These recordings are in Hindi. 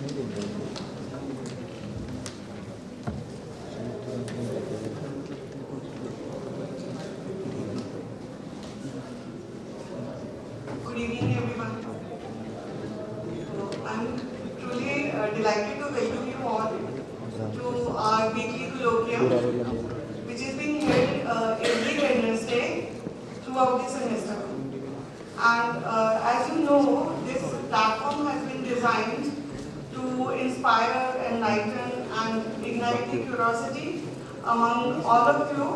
Good evening, everyone. I'm truly delighted to welcome you all to our weekly colloquium, which is being held every Wednesday throughout the semester. And as you know, this platform has been designed to inspire, enlighten, and ignite the curiosity among all of you,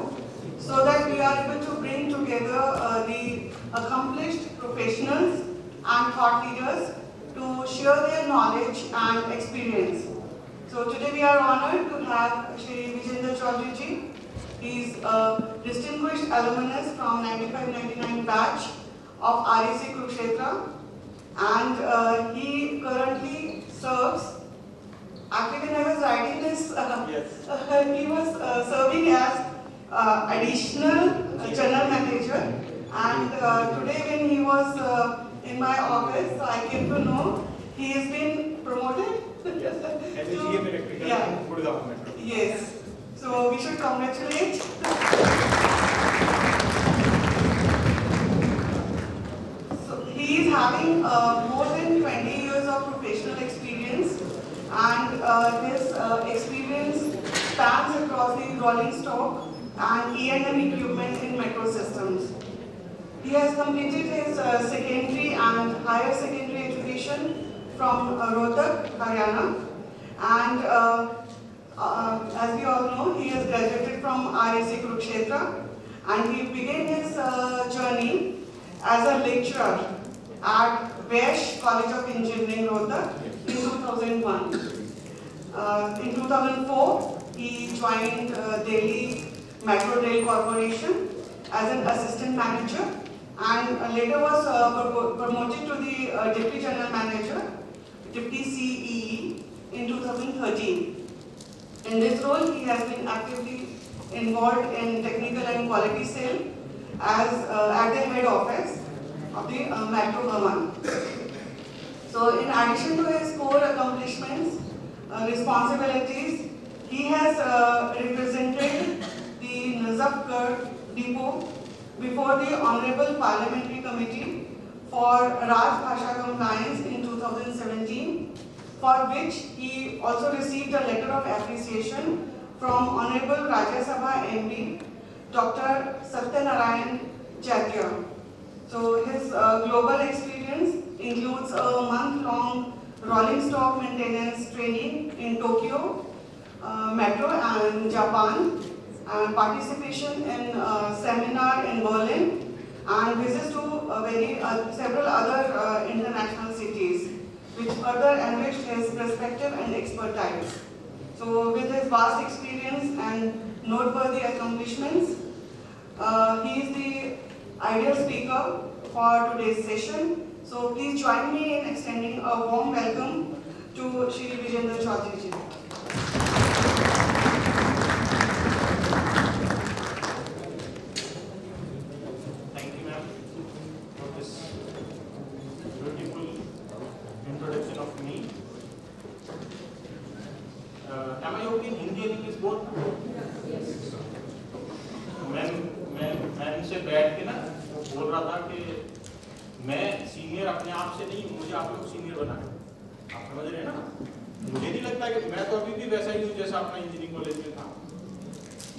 so that we are able to bring together the accomplished professionals and thought leaders to share their knowledge and experience. So today we are honored to have Shri Vijendra Chaudhary ji. He is a distinguished alumnus from 95-99 batch of RAC Kurukshetra, and he currently serves. Actually, when I was writing this, he was serving as additional general manager, and today when he was in my office, I came to know he has been promoted. Yeah. Yes. So we should congratulate. So he is having more than 20 years of professional experience, and his experience spans across the rolling stock and E&M equipment in metro systems. He has completed his secondary and higher secondary education from Rohtak, Haryana, and as we all know, he has graduated from RAC Kurukshetra, and he began his journey as a lecturer at Vaish College of Engineering, Rohtak in 2001. In 2004, he joined Delhi Metro Rail Corporation as an assistant manager, and later was promoted to the Deputy General Manager, Deputy CEE in 2013. In this role, he has been actively involved in technical and quality sale as at the head office of the Metro Bhavan. So in addition to his core accomplishments, responsibilities, he has represented the Nazafgarh depot before the Honorable Parliamentary Committee for Raj Bhasha Compliance in 2017, for which he also received a letter of appreciation from Honorable Rajya Sabha MP, Dr. Satyanarayan Chaitya. So his global experience includes a month-long rolling stock maintenance training in Tokyo, Metro and Japan, and participation in seminar in Berlin, and visits to several other international cities, which further enriched his perspective and expertise. So with his vast experience and noteworthy accomplishments, he is the ideal speaker for today's session. So please join me in extending a warm welcome to Shri Vijendra Chaudhary ji. Thank you, ma'am, for this beautiful introduction of me. Am I okay in Hindi and English both? Yes. मैं इनसे बैठ के ना बोल रहा था कि मैं सीनियर अपने आप से नहीं, मुझे आप लोग सीनियर बनाए। आप समझ रहे हैं ना? मुझे नहीं लगता कि मैं तो अभी भी वैसा ही हूँ जैसा अपना इंजीनियरिंग कॉलेज में था,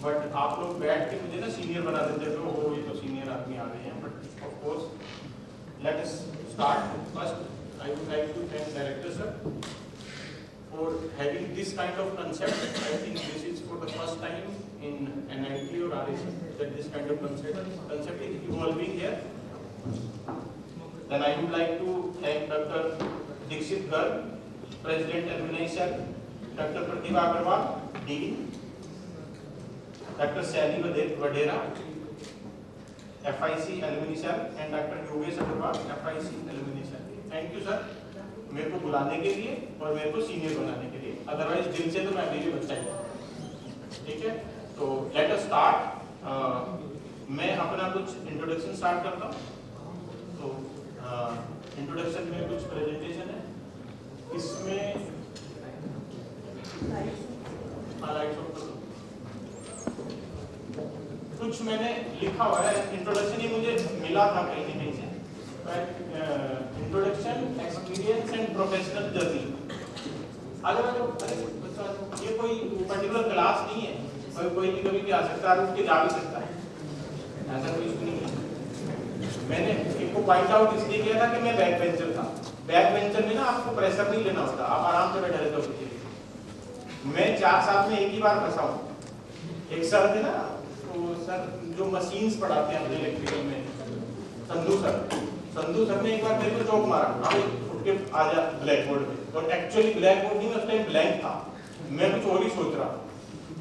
बट आप लोग बैठ के मुझे ना सीनियर बना देते थे, हो ये तो सीनियर आदमी आ गए हैं। But of course let us start. First I would like to thank director sir for having this kind of concept. I think this is for the first time in NIT or RAC that this kind of concept is evolving here. Then I would like to thank Dr. Dixit Garg, President Alumni Cell, Dr. Pratibha Agarwal, Dean, Dr. Sally Vadera, FIC Alumni Cell, and Dr. Yogesh Agarwal, FIC Alumni Cell. Thank you sir, मेरे को बुलाने के लिए और मेरे को सीनियर बनाने के लिए। अदरवाइज दिल से तो मैं अभी भी बच्चा ही। ठीक है, तो लेट अस स्टार्ट। मैं अपना कुछ इंट्रोडक्शन स्टार्ट करता हूँ। तो इंट्रोडक्शन में कुछ प्रेजेंटेशन है, इसमें कुछ मैंने लिखा हुआ है इंट्रोडक्शन, ये मुझे मिला था कहीं ना कहीं से, introduction experience and professional journey. अगर ये कोई पर्टिकुलर क्लास नहीं है, कोई भी कभी भी आ सकता है, उसके जा भी सकता है, ऐसा कोई इशू नहीं है। मैंने एक को पॉइंट आउट इसलिए किया था कि मैं बैक बेंचर था। बैक बेंचर में ना आपको प्रेशर नहीं लेना होता, आप आराम से बैठे रहते हो। मैं 4 साल में एक ही बार फंसा हूँ। एक सर थे ना, तो सर जो मशीन्स पढ़ाते हैं अपने इलेक्ट्रिकल में, संधू सर ने एक बार मेरे को चौक मारा, हाँ उठ के आ जा ब्लैक बोर्ड पे। और एक्चुअली ब्लैक बोर्ड नहीं, उस टाइम ब्लैंक था, मैं कुछ और ही सोच रहा।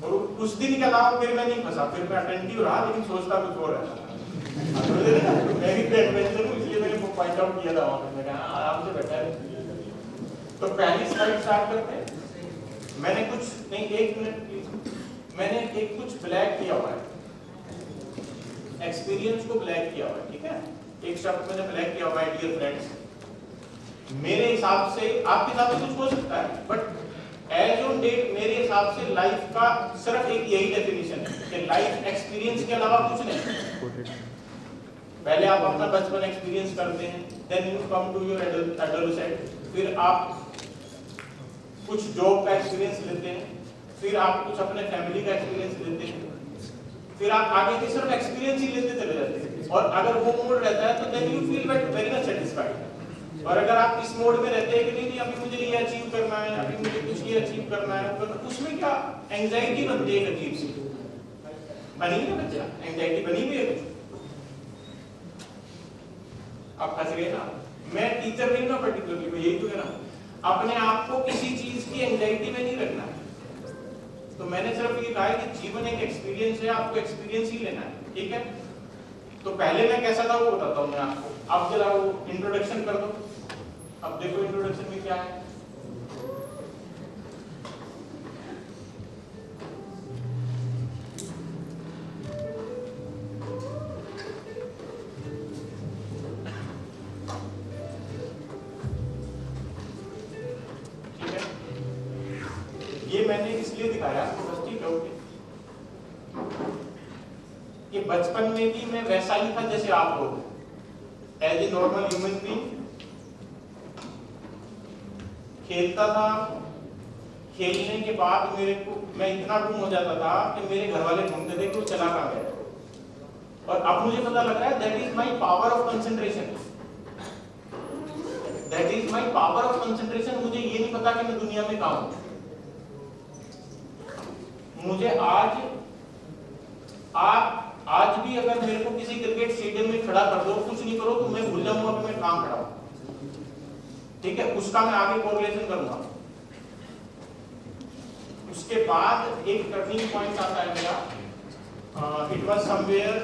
और उस दिन के अलावा फिर मैं नहीं फंसा, फिर मैं अटेंटिव रहा, लेकिन सोचता कुछ और है। मैं भी बैक बेंचर हूँ, इसलिए मैंने वो पॉइंट आउट किया था वहाँ पे। मैं कहा आराम से बैठा है। तो पहली स्लाइड स्टार्ट करते हैं। मैंने कुछ नहीं, 1 मिनट प्लीज। मैंने एक कुछ ब्लैक किया हुआ है, एक्सपीरियंस को ब्लैक किया हुआ है, ठीक है। एक शब्द मैंने ब्लैक किया हुआ है, डियर फ्रेंड्स। मेरे हिसाब से, आपके हिसाब से कुछ हो सकता है, बट एज ऑन डेट मेरे हिसाब से लाइफ का सिर्फ एक यही डेफिनेशन है कि लाइफ एक्सपीरियंस के अलावा कुछ नहीं। पहले आप अपना बचपन एक्सपीरियंस करते हैं, then you come to your adolescent, फिर आप कुछ जॉब का एक्सपीरियंस लेते हैं, फिर आप कुछ अपने फैमिली का एक्सपीरियंस लेते हैं, फिर आप आगे के सिर्फ एक्सपीरियंस ही लेते चले जाते हैं। और अगर वो मोड रहता है तो then you feel very much satisfied. और अगर आप इस मोड में रहते हैं कि नहीं अभी मुझे ये अचीव करना है, अभी मुझे कुछ ये अचीव करना है, उसमें क्या एंजाइटी बनती है, एक अजीब सी बनी है बच्चा, एंजाइटी बनी हुई है। आप फंस गए ना। मैं टीचर नहीं ना पर्टिकुलरली, मैं यही तो है ना, अपने आप को किसी चीज की एंजाइटी में नहीं रखना है। तो मैंने सिर्फ ये कहा है कि जीवन एक एक्सपीरियंस है, आपको एक्सपीरियंस ही लेना है, ठीक है। तो पहले मैं कैसा था वो बताता हूँ मैं आपको। अब जरा वो इंट्रोडक्शन कर दो। अब देखो इंट्रोडक्शन में क्या है। ये मैंने इसलिए दिखाया बस, ठीक है, ओके। कि बचपन में भी मैं वैसा ही था जैसे आप लोग, as a normal human being. खेलता था, खेलने के बाद मेरे को मैं इतना गुम हो जाता था कि मेरे घर वाले ढूंढते थे कि वो चला कहाँ गया। और अब मुझे पता लग रहा है that is my power of concentration, that is my power of concentration. मुझे ये नहीं पता कि मैं दुनिया में कहाँ हूं। मुझे आज भी अगर मेरे को किसी क्रिकेट स्टेडियम में खड़ा कर दो, कुछ नहीं करो, तो मैं भूल जाऊंगा कि मैं कहां खड़ा हूं, ठीक है। उसका मैं आगे कोरिलेशन करूंगा। उसके बाद एक टर्निंग पॉइंट आता है मेरा, इट वाज समवेयर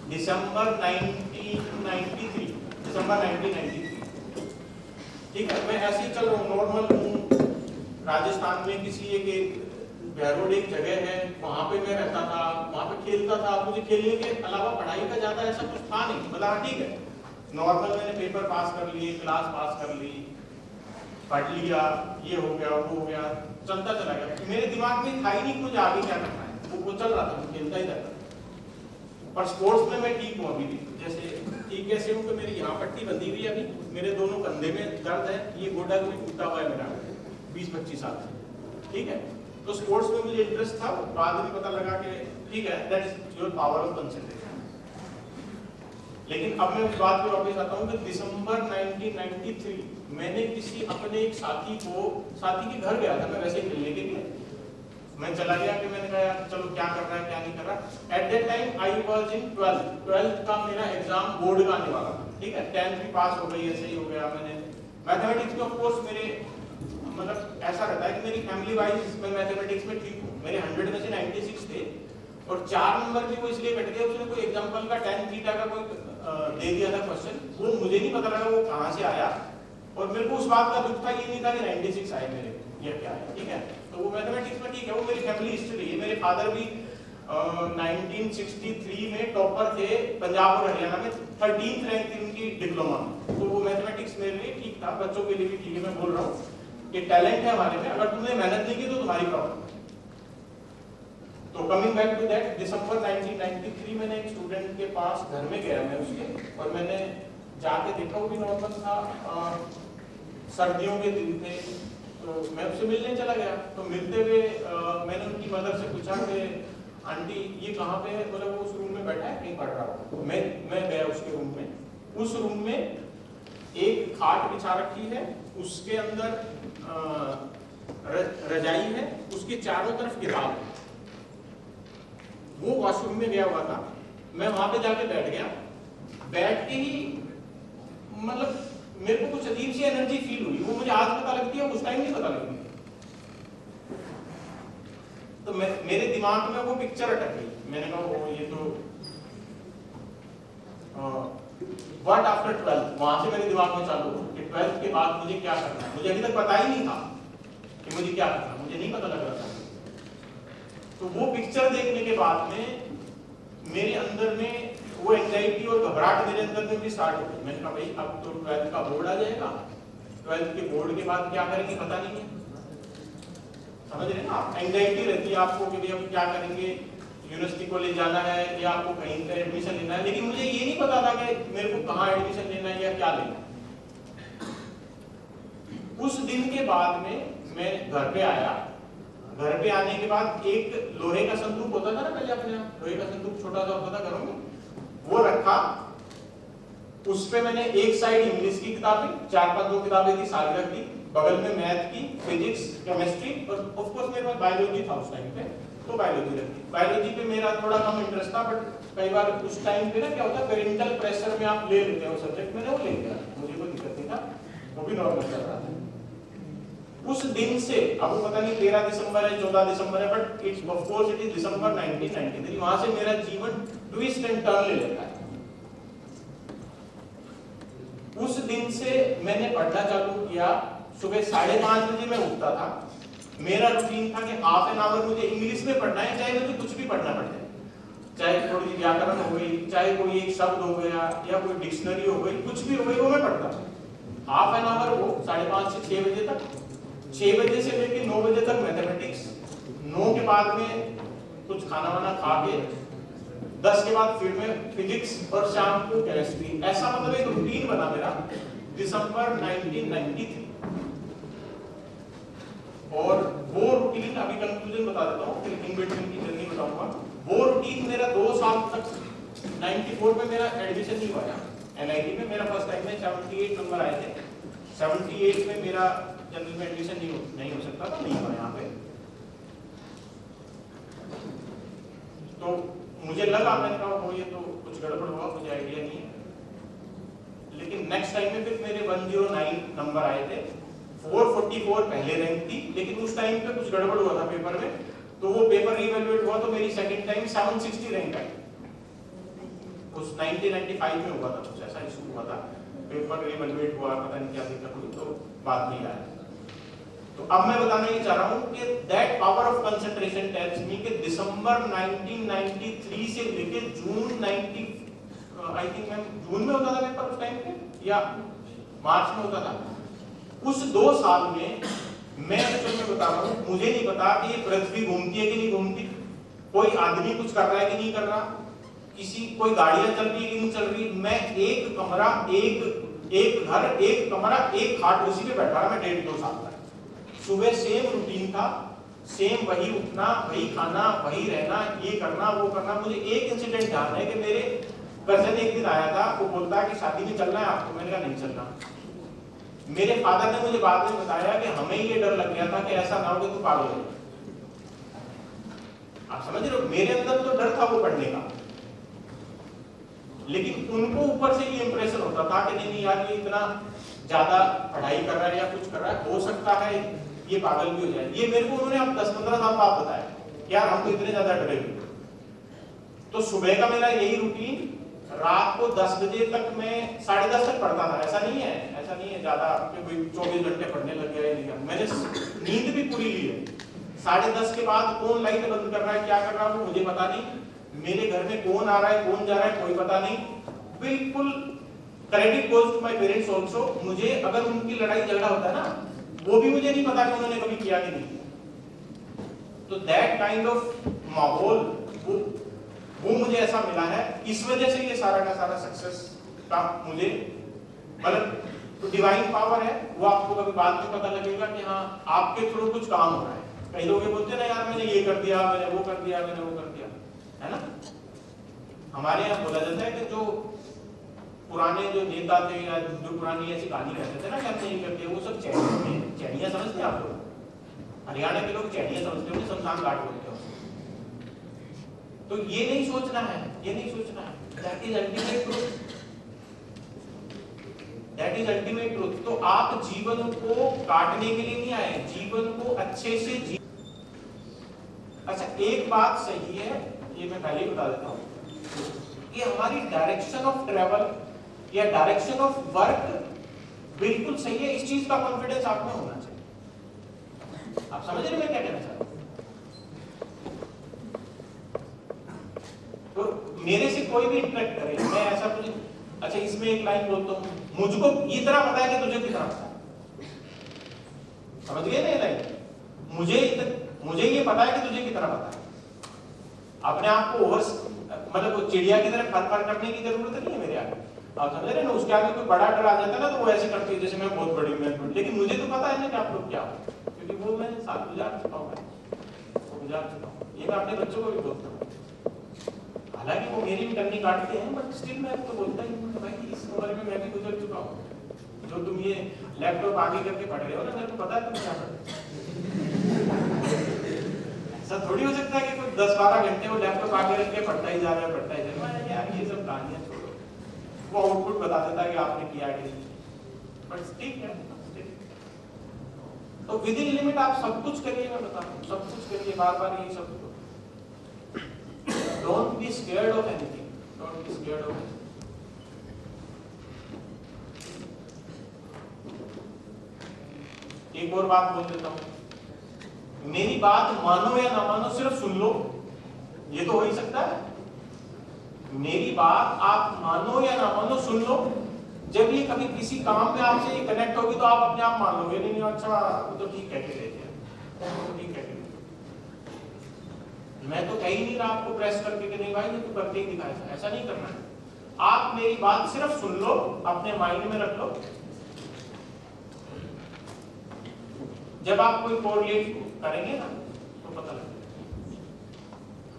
दिसंबर 1993, ठीक है। मैं ऐसे ही चल रहा हूँ, नॉर्मल हूँ, राजस्थान में किसी एक भैरोड एक जगह है, वहां पे मैं रहता था, वहां पे खेलता था। मुझे खेलने के अलावा पढ़ाई का ज्यादा ऐसा कुछ था नहीं, मतलब ठीक है नॉर्मल, मैंने पेपर पास कर लिए, क्लास पास कर ली, पढ़ लिया, ये हो गया वो हो गया, चलता चला गया। मेरे दिमाग में था ही नहीं कुछ आगे क्या करना है, वो चल रहा था, मैं खेलता ही रहता। और स्पोर्ट्स में मैं ठीक हूँ अभी भी। जैसे ठीक कैसे हूँ कि मेरी यहाँ पट्टी बंधी हुई है, अभी मेरे दोनों कंधे में दर्द है, ये गोडा भी टूटा हुआ है मेरा 20-25 साल से, ठीक है। तो स्पोर्ट्स में मुझे इंटरेस्ट था, बाद में पता लगा कि ठीक है that is your power of concentration. लेकिन अब मैं उस बात पे वापस आता हूँ कि दिसंबर 1993 मैंने किसी अपने एक साथी के घर गया था, मैं वैसे खेलने के लिए। मैं चला गया कि मैंने कहा चलो क्या कर रहा है क्या नहीं कर रहा। At that time I was in 12th का मेरा एग्जाम बोर्ड का आने वाला था, ठीक है। 10th भी पास हो गई, ऐसे ही हो गया। मैंने मैथमेटिक्स में ऑफ कोर्स मेरे मतलब ऐसा रहता है कि मेरी फैमिली वाइज मैं मैथमेटिक्स में ठीक हूँ, मेरे 100 में से 96 थे। और 4 नंबर भी वो इसलिए कट गए, उसने कोई एग्जांपल का tan थीटा का कोई दे दिया था क्वेश्चन, वो मुझे नहीं पता लगा वो कहाँ से आया। और मेरे को उस बात का दुख था, ये नहीं था कि 96 आए मेरे, ये क्या है, ठीक है। तो वो मैथमेटिक्स में ठीक है, वो मेरी फैमिली हिस्ट्री है। मेरे फादर भी 1963 में टॉपर थे पंजाब और हरियाणा में, 13th रैंक थी उनकी डिप्लोमा में। तो वो मैथमेटिक्स मेरे लिए ठीक था, बच्चों के लिए भी ठीक है। मैं बोल रहा हूँ ये टैलेंट है हमारे में, अगर तुमने मेहनत नहीं की तो तुम्हारी प्रॉब्लम। तो कमिंग बैक टू दैट, दिसंबर 1993 मैंने एक स्टूडेंट के पास घर में गया मैं उसके, और मैंने जाके देखा, वो भी नॉर्मल था, सर्दियों के दिन थे, तो मैं उससे मिलने चला गया। तो मिलते हुए मैंने उनकी मदर से पूछा कि आंटी ये कहाँ पे है? बोले वो उस रूम में बैठा है, कहीं पढ़ रहा हो। मैं गया उसके रूम में। उस रूम में एक खाट बिछा रखी है, उसके अंदर रजाई है, उसके चारों तरफ किताब है। वो वॉशरूम में गया हुआ था, मैं वहां पे जाके बैठ गया। बैठ के ही मतलब मेरे को कुछ अजीब सी एनर्जी फील हुई। वो मुझे आज पता लगती है, उस टाइम नहीं पता लगती। तो मेरे दिमाग में वो पिक्चर अटक गई। मैंने कहा वो ये तो व्हाट आफ्टर 12। वहां से मेरे दिमाग में चालू हुआ कि 12th के बाद मुझे क्या करना है। मुझे अभी तक पता ही नहीं था कि मुझे क्या करना, मुझे नहीं पता लग रहा था। तो वो पिक्चर देखने के बाद में मेरे अंदर में वो एंजाइटी और घबराहट मेरे अंदर में भी स्टार्ट हो गई। मैंने कहा भाई अब तो 12th का बोर्ड आ जाएगा, 12th के बोर्ड के बाद क्या करेंगे पता नहीं है। समझ रहे हैं ना आप? एंजाइटी रहती है आपको कि भाई अब क्या करेंगे, यूनिवर्सिटी कॉलेज जाना है या आपको कहीं पर एडमिशन लेना है। लेकिन मुझे ये नहीं पता था कि मेरे को कहाँ एडमिशन लेना है या क्या लेना है। उस दिन के बाद में मैं घर पे आया। घर पे आने के बाद एक लोहे का संदूक होता था ना पहले अपने यहाँ, लोहे का संदूक छोटा सा होता था घरों में, वो रखा। उस पे मैंने एक साइड इंग्लिश की किताबें, 4-5 किताबें थी सारी रख दी, बगल में मैथ की, फिजिक्स, केमिस्ट्री और ऑफ कोर्स मेरे पास बायोलॉजी था उस टाइम पे, तो बायोलॉजी रखी। बायोलॉजी पे मेरा थोड़ा कम इंटरेस्ट था, बट कई बार उस टाइम पे ना क्या होता है, पेरेंटल प्रेशर में आप ले लेते हो सब्जेक्ट, मैंने वो ले लिया, मुझे कोई दिक्कत नहीं था, वो भी नॉर्मल चल रहा था। उस दिन से, अब वो पता नहीं 13 दिसंबर है 14 दिसंबर है, but it's of course it is December 1993। वहां से मेरा जीवन ट्विस्ट एंड टर्न ले लेता है। उस दिन से मैंने पढ़ना चालू किया। सुबह 5:30 बजे मैं उठता था। मेरा रूटीन था कि हाफ एन आवर मुझे इंग्लिश में पढ़ना है, चाहे मुझे कुछ भी पढ़ना पड़ जाए, चाहे थोड़ी सी व्याकरण हो गई, चाहे कोई एक शब्द हो गया या कोई डिक्शनरी हो गई, कुछ भी हो गई, वो मैं पढ़ता था। हाफ एन आवर वो 5:30 से 6 बजे तक, 6 बजे से लेकर 9 बजे तक मैथमेटिक्स, 9 के बाद में कुछ खाना वाना खा के 10 के बाद फिर मैं फिजिक्स और शाम को केमिस्ट्री। ऐसा मतलब एक रूटीन बना मेरा दिसंबर 1993। और वो रूटीन, अभी कंक्लूजन बता देता हूँ, फिर इन बिटवीन की जर्नी बताऊंगा। वो रूटीन मेरा 2 साल तक, 94 में मेरा एडमिशन नहीं हुआ एनआईटी में। मेरा फर्स्ट टाइम में 78 नंबर आए थे। 78 में मेरा जनरल में एडमिशन नहीं हो सकता था, नहीं हुआ यहाँ पे। तो मुझे लगा, मैंने कहा वो ये तो कुछ गड़बड़ हुआ, मुझे आइडिया नहीं है। लेकिन नेक्स्ट टाइम में फिर मेरे 109 नंबर आए थे। 444 पहले रैंक थी, लेकिन उस टाइम पे कुछ गड़बड़ हुआ था पेपर में, तो वो पेपर रीवैल्यूएट हुआ, तो मेरी सेकंड टाइम 760 रैंक आई। उस 1995 में हुआ था, कुछ ऐसा इशू हुआ था, पेपर रीवैल्यूएट हुआ, पता नहीं क्या दिक्कत हुई, तो बात नहीं आया। तो अब मैं बताना ये चाह रहा हूं कि that power of concentration tells me कि दिसंबर 1993 से लेके जून 90, आई थिंक मैम जून में होता था पेपर उस टाइम पे या मार्च में होता था। उस 2 साल में मैं असल में बता रहा हूं, मुझे नहीं पता कि ये पृथ्वी घूमती है कि नहीं घूमती, कोई आदमी कुछ कर रहा है कि नहीं कर रहा, किसी कोई गाड़ियां चल रही है कि नहीं चल रही। मैं एक कमरा, एक घर, एक कमरा, एक खाट, उसी पे बैठा रहा मैं 1.5-2 साल तक। सुबह सेम रूटीन था, सेम वही उठना, वही खाना, वही रहना, ये करना, वो करना। मुझे एक इंसिडेंट ध्यान है कि मेरे कजन एक दिन आया था, वो बोलता है कि शादी में चलना है आपको, मैंने कहा नहीं चलना। मेरे फादर ने मुझे बाद में बताया कि हमें ये डर लग गया था कि ऐसा ना हो कि तू पागल हो। आप समझ रहे हो, मेरे अंदर तो डर था वो पढ़ने का, लेकिन उनको ऊपर से ये इंप्रेशन होता था कि नहीं यार ये इतना ज्यादा पढ़ाई कर रहा है या कुछ कर रहा है, हो सकता है ये पागल भी हो जाए। ये मेरे को उन्होंने अब 10-15 साल बाद बताया, यार हम तो इतने ज्यादा डरे हुए। तो सुबह का मेरा यही रूटीन, रात को 10 बजे तक मैं 10:30 तक पढ़ता था। ऐसा नहीं है ज्यादा कि कोई 24 घंटे पढ़ने लग गया है। मैंने नींद भी पूरी ली है। 10:30 के बाद कौन लाइट बंद कर रहा है, क्या कर रहा है, मुझे पता नहीं। मेरे घर में कौन आ रहा है, कौन जा रहा है, कोई पता नहीं। बिल्कुल credit goes to my parents also. मुझे अगर उनकी लड़ाई झगड़ा होता है ना, वो भी मुझे नहीं पता कि उन्होंने कभी किया कि नहीं। तो दैट काइंड ऑफ माहौल वो मुझे ऐसा मिला है, इस वजह से ये सारा का सारा सक्सेस का मुझे मतलब तो डिवाइन पावर है वो आपको कभी बाद में पता लगेगा कि हाँ आपके थ्रू कुछ काम हो रहा है। कई लोग ये बोलते हैं ना यार मैंने ये कर दिया, मैंने वो कर दिया, मैंने वो कर दिया, है ना। हमारे यहाँ बोला जाता है कि जो पुराने जो नेता थे या जो पुरानी ऐसी कहानी कहते थे ना कि हमने ये कर दिया, वो सब चैनिया समझते हैं आप लोग। हरियाणा के लोग चैनिया समझते हैं, शमशान घाट बोलते हैं। तो ये नहीं सोचना है, ये नहीं सोचना है। That is ultimate truth, that is ultimate truth. तो आप जीवन को काटने के लिए नहीं आए, जीवन को अच्छे से जी। अच्छा एक बात सही है, ये मैं पहले ही बता देता हूं कि हमारी डायरेक्शन ऑफ ट्रेवल या डायरेक्शन ऑफ वर्क बिल्कुल सही है। इस चीज का कॉन्फिडेंस आप में होना चाहिए। आप समझ रहे मैं क्या कहना चाहता हूं? तो मेरे से कोई भी इंटरेक्ट करे, मैं ऐसा कुछ अच्छा इसमें एक लाइन बोलता हूं, मुझको इतना पता है कि तुझे कितना पता है। समझ गए ना ये लाइन? मुझे ये पता है कि तुझे कितना पता है। अपने आप को ओवर मतलब चिड़िया की तरह फर करने की जरूरत नहीं है मेरे आगे। आप समझ रहे ना, उसके आगे कोई बड़ा डर आ जाता है ना तो वो ऐसे करती है जैसे मैं बहुत बड़ी मैं, लेकिन मुझे तो पता है ना कि आप लोग क्या हो, क्योंकि वो मैं साथ गुजार चुका हूं, वो गुजार चुका हूं। ये मैं अपने बच्चों को भी बोलता हूँ, हालांकि वो मेरी भी टन्नी काटते हैं बट स्टिल मैं तो बोलता ही हूँ भाई इस उम्र में मैं भी गुजर चुका हूँ। जो तुम ये लैपटॉप आगे करके पढ़ रहे हो ना, मेरे को पता है तुम क्या पढ़। ऐसा थोड़ी हो सकता है कि कोई 10-12 घंटे वो लैपटॉप आगे रख के पढ़ता ही जा रहा है, पढ़ता ही जा रहा है। यार ये सब कहानियां छोड़ो, वो आउटपुट बता देता है कि आपने किया है, बट ठीक है। तो विद इन लिमिट आप सब कुछ करिए, मैं बताता हूँ सब कुछ करिए, बार बार यही सब। Don't be scared of anything, don't be scared of. एक और बात बोल देता हूँ, मेरी बात मानो या ना मानो सिर्फ सुन लो, ये तो हो ही सकता है। मेरी बात आप मानो या ना मानो सुन लो, जब ये कभी किसी काम में आपसे ये कनेक्ट होगी तो आप अपने आप मान लोगे नहीं अच्छा वो तो ठीक कहते रहते हैं, तो ठीक कहते। मैं तो कह ही नहीं रहा आपको प्रेस करके कि नहीं भाई ये तो करके ही दिखाएगा, ऐसा नहीं करना है। आप मेरी बात सिर्फ सुन लो, अपने माइंड में रख लो। जब आप कोई कोरिलेट करेंगे ना तो पता लगेगा।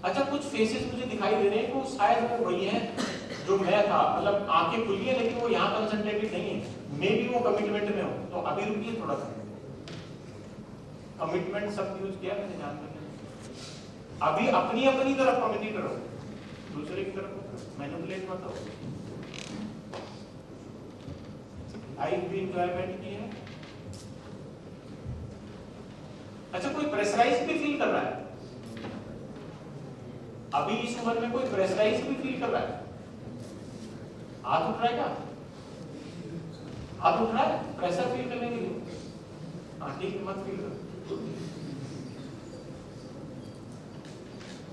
अच्छा कुछ फेसेस मुझे दिखाई दे रहे हैं वो शायद वो वही है जो मैं था, मतलब आंखें खुली है लेकिन वो यहाँ कंसंट्रेटेड नहीं है, मे बी वो कमिटमेंट में हो। तो अभी रुकिए थोड़ा सा, कमिटमेंट शब्द यूज किया मैंने ध्यान रखना। अभी अपनी अपनी तरफ कमिटी करो, दूसरे की तरफ मैनिपुलेट मत हो। लाइफ भी एंजॉयमेंट की है। अच्छा कोई प्रेशराइज भी फील कर रहा है? अभी इस उम्र में कोई प्रेशराइज भी फील कर रहा है? हाथ उठ रहा है क्या? हाथ उठ रहा है प्रेशर फील करने के लिए? हाँ ठीक है, मत फील करो।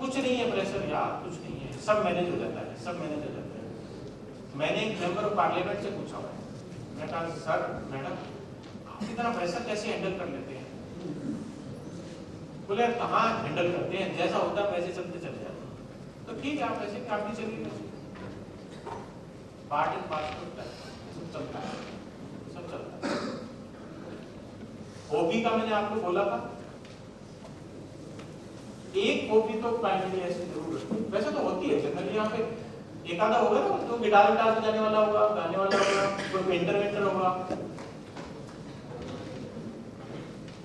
कुछ नहीं है प्रेशर यार, कुछ नहीं है, सब मैनेज हो जाता है, सब मैनेज हो जाता है। मैंने एक मेंबर ऑफ पार्लियामेंट से पूछा हुआ है, मैं कहा सर मैडम आप इतना प्रेशर कैसे हैंडल कर लेते हैं? बोले कहाँ हैंडल करते हैं, जैसा होता है वैसे चलते चले जाते हैं। तो ठीक है आप ऐसे काटते चलिए, पार्ट एंड पार्ट होता है, सब चलता है, सब चलता है। हॉबी का मैंने आपको बोला था, एक हॉबी तो प्राइमरी ऐसी जरूर होती है, वैसे तो होती है जनरली। यहाँ पे एक आधा होगा ना तो गिटार बजाने वाला होगा, गाने वाला होगा, कोई पेंटर वेंटर होगा,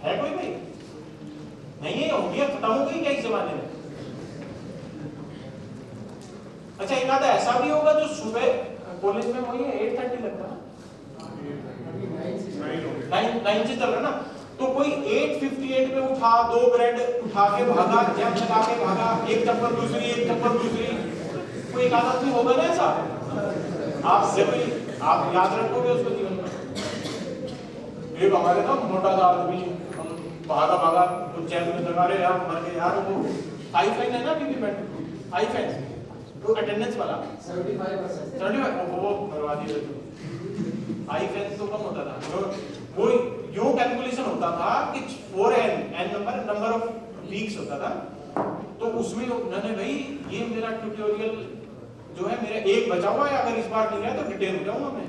है कोई भाई? नहीं है, हॉबियां खत्म हो गई क्या इस जमाने में? अच्छा एक आधा ऐसा भी होगा जो सुबह कॉलेज में वही है 8:30 लगता है, 9 से चल रहा ना, तो कोई 8:58 पे उठा, 2 ब्रेड उठा के भागा, जैम लगा के भागा, एक चप्पल दूसरी, एक चप्पल दूसरी, कोई एक आदत भी होगा ना ऐसा। आप जब आप याद रखोगे उसको जीवन में। एक हमारे ना मोटा सा आदमी भागा भागा कुछ चैन में लगा रहे यार, मर गए यार। वो हाई फाइन है ना बीबी हाई फाइन तो अटेंडेंस वाला 75 वो करवा दिए। हाई फाइन तो कम होता था, वो यूं कैलकुलेशन होता था कि 4n नंबर ऑफ वीक्स होता था, तो उसमें उन्होंने भाई ये मेरा ट्यूटोरियल जो है मेरा एक बचा हुआ है, अगर इस बार नहीं गया तो डिटेल हो जाऊंगा मैं।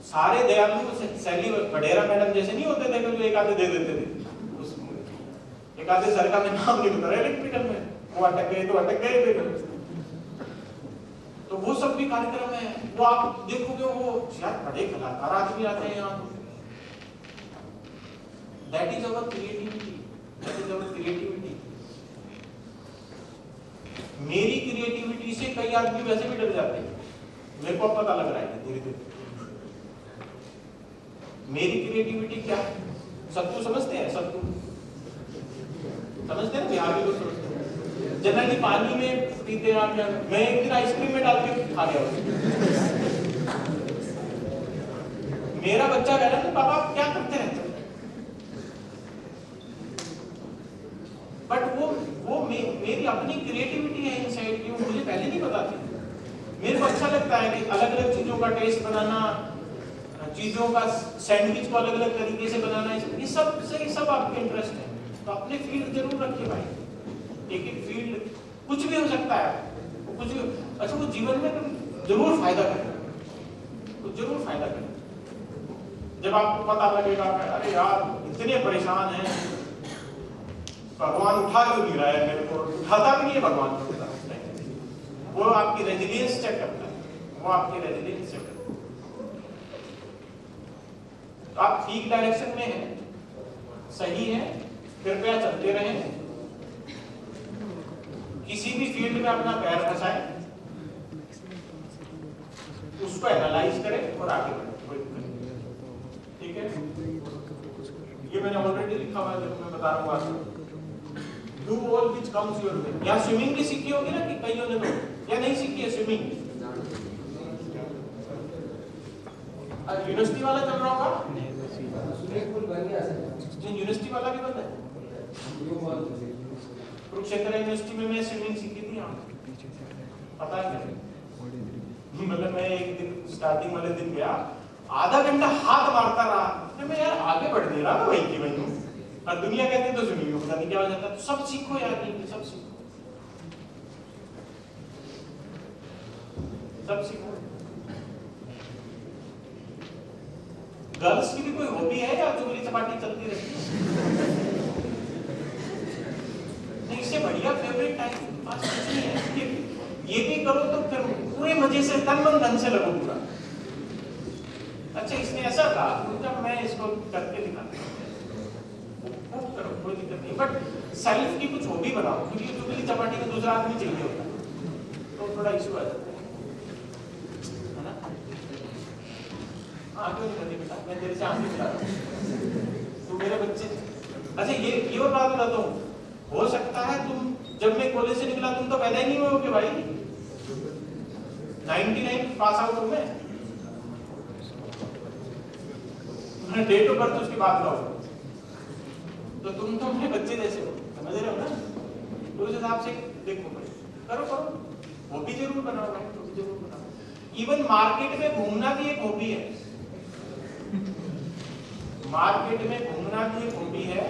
सारे दयालु सैली बडेरा मैडम जैसे नहीं होते थे जो एक आधे दे देते थे, एक आधे सर का मैं नाम नहीं बता रहा इलेक्ट्रिकल में, वो अटक गए तो अटक गए थे। तो वो सब भी कार्यक्रम है, वो आप देखोगे वो यार बड़े कलाकार आदमी आते हैं यहाँ। That is our creativity, that is our creativity. मेरी क्रिएटिविटी से कई आदमी वैसे भी डर जाते हैं, मेरे को अब पता लग रहा है धीरे धीरे। मेरी क्रिएटिविटी क्या है? सत्तू समझते हैं? सत्तू समझते हैं? बिहार के लोग समझते हैं। जनरली पानी में पीते हैं, मैं एक दिन आइसक्रीम में डाल के खा गया। मेरा बच्चा कह रहा है पापा आप क्या करते रहते हो? बट वो मेरी अपनी क्रिएटिविटी है इनसाइड की, वो मुझे पहले नहीं पता थी। मेरे को अच्छा लगता है कि अलग अलग चीजों का टेस्ट बनाना, चीजों का सैंडविच को अलग अलग तरीके से बनाना, ये सब आपके इंटरेस्ट है। तो अपने फील्ड जरूर रखिए भाई, एक एक फील्ड कुछ भी हो सकता है, कुछ भी। अच्छा वो जीवन में तुम जरूर फायदा करें, तो जरूर फायदा करें। जब आपको पता लगेगा अरे यार इतने परेशान हैं, भगवान उठा क्यों नहीं रहा है मेरे को, उठाता भी नहीं है भगवान को, वो आपकी रेजिलियंस चेक करता है, वो आपकी रेजिलियंस चेक करता है। तो आप ठीक डायरेक्शन में हैं, सही है, कृपया चलते रहें। किसी भी फील्ड में अपना पैर फंसाएं, उसको एनालाइज करें और आगे बढ़ें, ठीक है? ये मैंने ऑलरेडी लिखा हुआ है, जब मैं बता रहा हूँ आपको। Do all which comes your way। या स्विमिंग भी सीखी होगी ना कि कईयों ने, तो या नहीं सीखी है स्विमिंग? यूनिवर्सिटी वाला चल रहा होगा, यूनिवर्सिटी वाला भी बंद है। कुरुक्षेत्र यूनिवर्सिटी में मैं स्विमिंग सीखी थी, पता है? मतलब मैं एक दिन स्टार्टिंग वाले दिन गया, आधा घंटा हाथ मारता रहा, मैं यार आगे बढ़ नहीं रहा ना वहीं की वहीं, और दुनिया कहती है तो सुनिए पता नहीं क्या हो जाता है। तो सब सीखो यार, सब सीखो, सब सीखो। गर्ल्स की भी कोई हॉबी है या चुगली चपाटी चलती रहती है? नहीं, इससे बढ़िया फेवरेट टाइम पास कुछ नहीं है। ये भी करो तो फिर पूरे मजे से तन मन धन से लगो पूरा। अच्छा इसने ऐसा कहा, जब मैं इसको करके दिखाता करो, कोई दिक्कत नहीं, बट सेल्फ की कुछ हॉबी बनाओ, क्योंकि चुगली चपाटी में दूसरा आदमी चाहिए होता है, तो थोड़ा इशू आ जाता है ना? हाँ क्यों नहीं करती बेटा, मैं तेरे से आगे चला रहा हूँ, तू मेरे बच्चे। अच्छा ये और बात बताता हूँ, हो सकता है तुम जब मैं कॉलेज से निकला तुम तो पैदा ही नहीं हुए भाई, 99 पास आउट हूँ मैं, डेट ऑफ बर्थ उसके बाद लाओ, तो तुम तो अपने बच्चे जैसे हो, समझ रहे हो ना? तो उस हिसाब से देखो भाई, करो करो, हॉबी जरूर बनाओ भाई, हॉबी जरूर बनाओ। इवन मार्केट में घूमना भी एक हॉबी है, मार्केट में घूमना भी एक हॉबी है।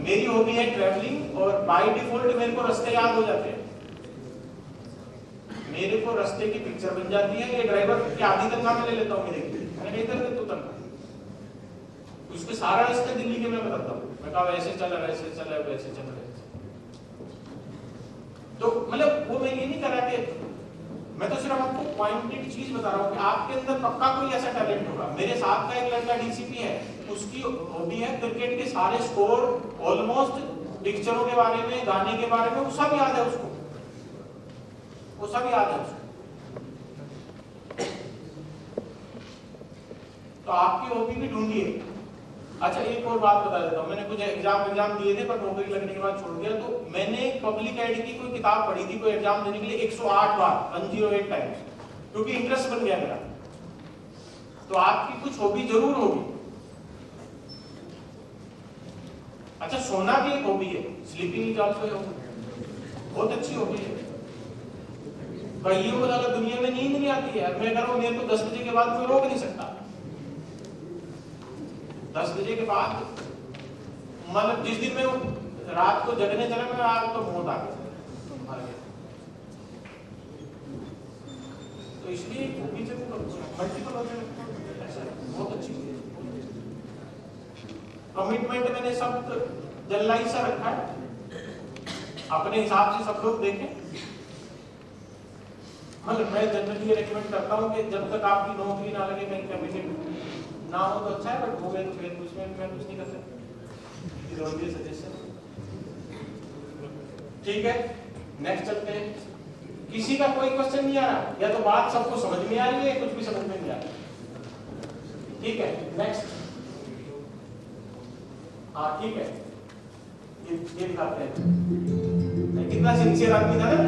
मेरी हॉबी है ट्रैवलिंग, और बाय डिफॉल्ट मेरे को रास्ते याद हो जाते हैं, मेरे को रास्ते की पिक्चर बन जाती है। ये ड्राइवर की आधी तनख्वाह में ले लेता हूँ, मेरे मैंने कहीं कर तू तनख्वाह, उसके सारा रास्ते दिल्ली के मैं बताता हूँ, मैं कहा वैसे चला वैसे चला वैसे चला वैसे। तो मतलब वो मैं ये नहीं कर रहा कि, मैं तो सिर्फ आपको पॉइंटेड चीज बता रहा हूँ कि आपके अंदर पक्का कोई ऐसा टैलेंट होगा। मेरे साथ का एक लड़का डीसीपी है, उसकी हॉबी है क्रिकेट के सारे स्कोर, ऑलमोस्ट पिक्चरों के बारे में, गाने के बारे में, वो सब याद है उसको, वो सब याद है उसको। तो आपकी हॉबी भी ढूंढिए। अच्छा एक और बात बता देता हूँ, मैंने कुछ एग्जाम दिए थे पर नौकरी लगने के बाद छोड़ दिया। तो मैंने पब्लिक एड की कोई किताब पढ़ी थी कोई एग्जाम देने के लिए 108 बार, 108 टाइम्स, क्योंकि इंटरेस्ट बन गया मेरा। तो आपकी कुछ हॉबी जरूर होगी। अच्छा सोना भी एक हॉबी है, sleeping is also a hobby, बहुत अच्छी हॉबी है। कईयों को ज्यादा दुनिया में नींद नहीं आती है, मैं कह मेरे को 10 बजे के बाद कोई रोक नहीं सकता। 10 बजे के बाद मतलब जिस दिन मैं रात को जगने चला, मैं आज तो मौत आ गई, मर गया। तो इसलिए होगी जरूर मल्टीपल हो जाए, ऐसा बहुत अच्छी चीज है। कमिटमेंट मैंने सब जल्लाई सा रखा है, अपने हिसाब से सब लोग देखें। मतलब मैं जनरली ये रेकमेंड करता हूँ कि जब तक आपकी नौकरी ना लगे, कहीं कमिटेड ना हो तो अच्छा है, बट हो गए तो फिर उसमें मैं कुछ नहीं कर सकता। सजेशन ठीक है, नेक्स्ट चलते हैं। किसी का कोई क्वेश्चन नहीं आ रहा, या तो बात सबको समझ में आ रही है, कुछ भी समझ में नहीं आ रहा। ठीक है, नेक्स्ट। हाँ ठीक है, ये दिखाते हैं कितना सिंसियर आदमी था ना।